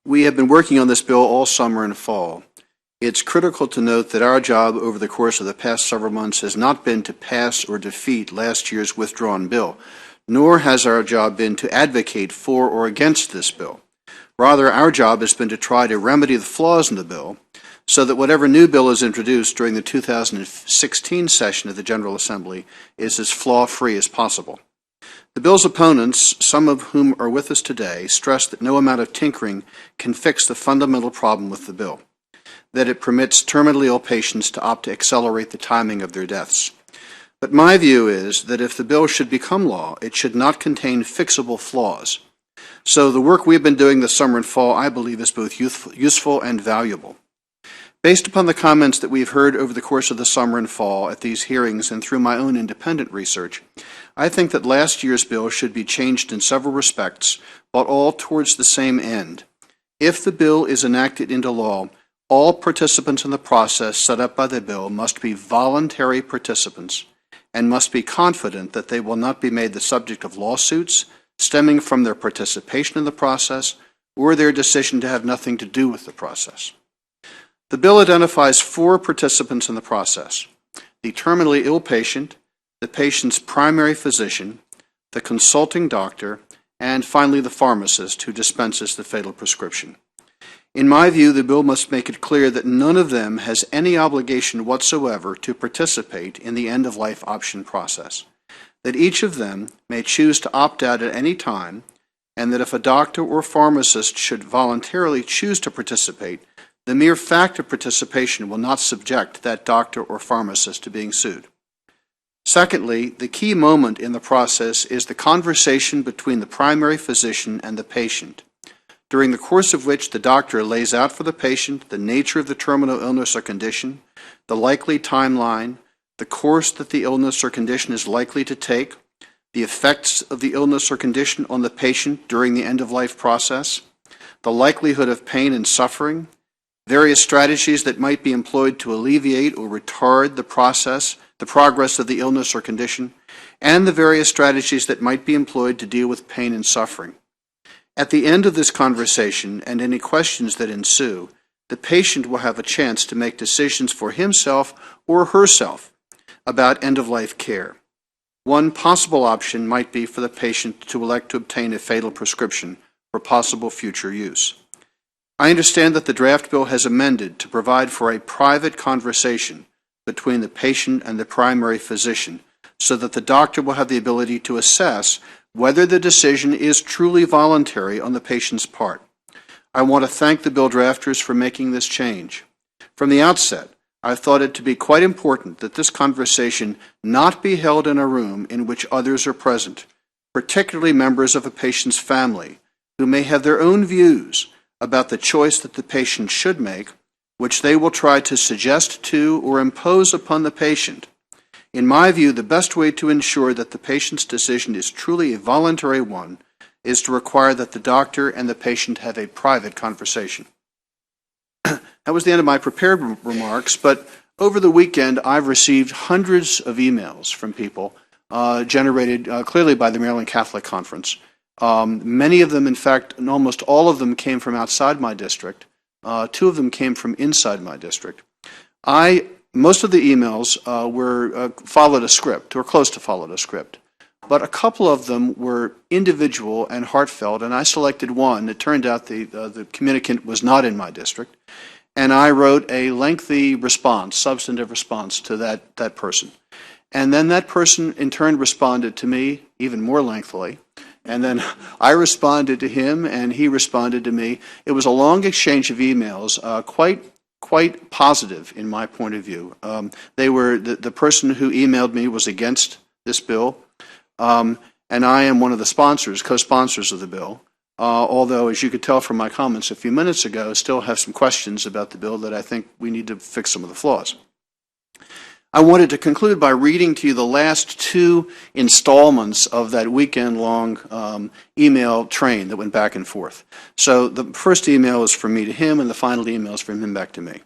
We have been working on this bill all summer and fall. It's critical to note that our job over the course of the past several months has not been to pass or defeat last year's withdrawn bill, nor has our job been to advocate for or against this bill. Rather, our job has been to try to remedy the flaws in the bill so that whatever new bill is introduced during the 2016 session of the General Assembly is as flaw-free as possible. The bill's opponents, some of whom are with us today, stress that no amount of tinkering can fix the fundamental problem with the bill, that it permits terminally ill patients to opt to accelerate the timing of their deaths. But my view is that if the bill should become law, it should not contain fixable flaws. So the work we've been doing this summer and fall, I believe, is both useful and valuable. Based upon the comments that we've heard over the course of the summer and fall at these hearings and through my own independent research, I think that last year's bill should be changed in several respects, but all towards the same end. If the bill is enacted into law, all participants in the process set up by the bill must be voluntary participants and must be confident that they will not be made the subject of lawsuits stemming from their participation in the process or their decision to have nothing to do with the process. The bill identifies 4 participants in the process: the terminally ill patient, the patient's primary physician, the consulting doctor, and finally the pharmacist who dispenses the fatal prescription. In my view, the bill must make it clear that none of them has any obligation whatsoever to participate in the end-of-life option process, that each of them may choose to opt out at any time, and that if a doctor or pharmacist should voluntarily choose to participate, the mere fact of participation will not subject that doctor or pharmacist to being sued. Secondly, the key moment in the process is the conversation between the primary physician and the patient, during the course of which the doctor lays out for the patient the nature of the terminal illness or condition, the likely timeline, the course that the illness or condition is likely to take, the effects of the illness or condition on the patient during the end-of-life process, the likelihood of pain and suffering, various strategies that might be employed to alleviate or retard the progress of the illness or condition, and the various strategies that might be employed to deal with pain and suffering. At the end of this conversation and any questions that ensue, the patient will have a chance to make decisions for himself or herself about end-of-life care. One possible option might be for the patient to elect to obtain a fatal prescription for possible future use. I understand that the draft bill has amended to provide for a private conversation between the patient and the primary physician so that the doctor will have the ability to assess whether the decision is truly voluntary on the patient's part. I want to thank the bill drafters for making this change. From the outset, I thought it to be quite important that this conversation not be held in a room in which others are present, particularly members of a patient's family, who may have their own views about the choice that the patient should make, which they will try to suggest to or impose upon the patient. In my view, the best way to ensure that the patient's decision is truly a voluntary one is to require that the doctor and the patient have a private conversation. That was the end of my prepared remarks, but over the weekend I've received hundreds of emails from people generated clearly by the Maryland Catholic Conference. Many of them, in fact, and almost all of them came from outside my district. 2 of them came from inside my district. Most of the emails followed a script, or close to followed a script. But a couple of them were individual and heartfelt, and I selected one. It turned out the communicant was not in my district, and I wrote a lengthy response, substantive response to that person. And then that person in turn responded to me even more lengthily. And then I responded to him, and he responded to me. It was a long exchange of emails, quite positive in my point of view. The person who emailed me was against this bill, and I am one of the co-sponsors of the bill. Although, as you could tell from my comments a few minutes ago, I still have some questions about the bill that I think we need to fix some of the flaws. I wanted to conclude by reading to you the last 2 installments of that weekend-long email train that went back and forth. So the first email is from me to him, and the final email is from him back to me.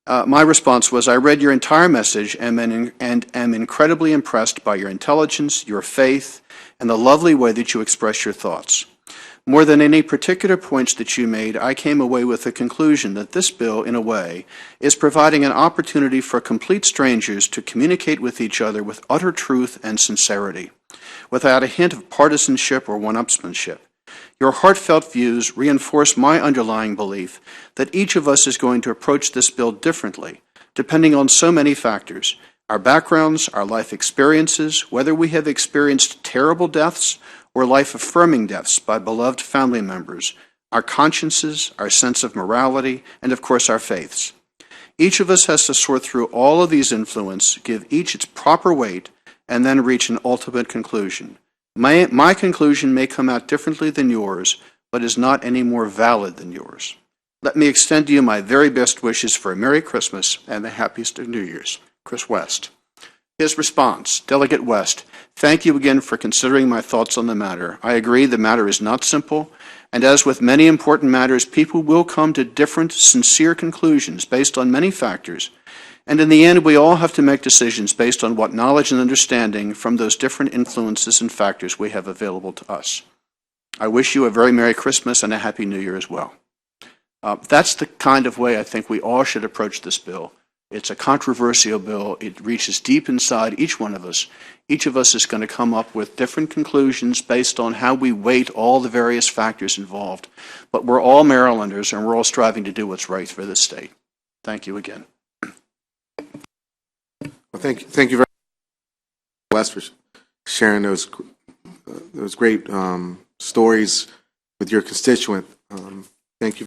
My response was, I read your entire message and am incredibly impressed by your intelligence, your faith, and the lovely way that you express your thoughts. More than any particular points that you made, I came away with the conclusion that this bill, in a way, is providing an opportunity for complete strangers to communicate with each other with utter truth and sincerity, without a hint of partisanship or one-upsmanship. Your heartfelt views reinforce my underlying belief that each of us is going to approach this bill differently, depending on so many factors: our backgrounds, our life experiences, whether we have experienced terrible deaths or life-affirming deaths by beloved family members, our consciences, our sense of morality, and of course our faiths. Each of us has to sort through all of these influences, give each its proper weight, and then reach an ultimate conclusion. My conclusion may come out differently than yours, but is not any more valid than yours. Let me extend to you my very best wishes for a Merry Christmas and the happiest of New Year's. Chris West. His response: Delegate West, thank you again for considering my thoughts on the matter. I agree the matter is not simple, and as with many important matters, people will come to different, sincere conclusions based on many factors, and in the end, we all have to make decisions based on what knowledge and understanding from those different influences and factors we have available to us. I wish you a very Merry Christmas and a Happy New Year as well. That's the kind of way I think we all should approach this bill. It's a controversial bill. It reaches deep inside each one of us. Each of us is going to come up with different conclusions based on how we weight all the various factors involved. But we're all Marylanders, and we're all striving to do what's right for this state. Thank you again. Well, thank you very much, Wes, for sharing those great stories with your constituent. Thank you.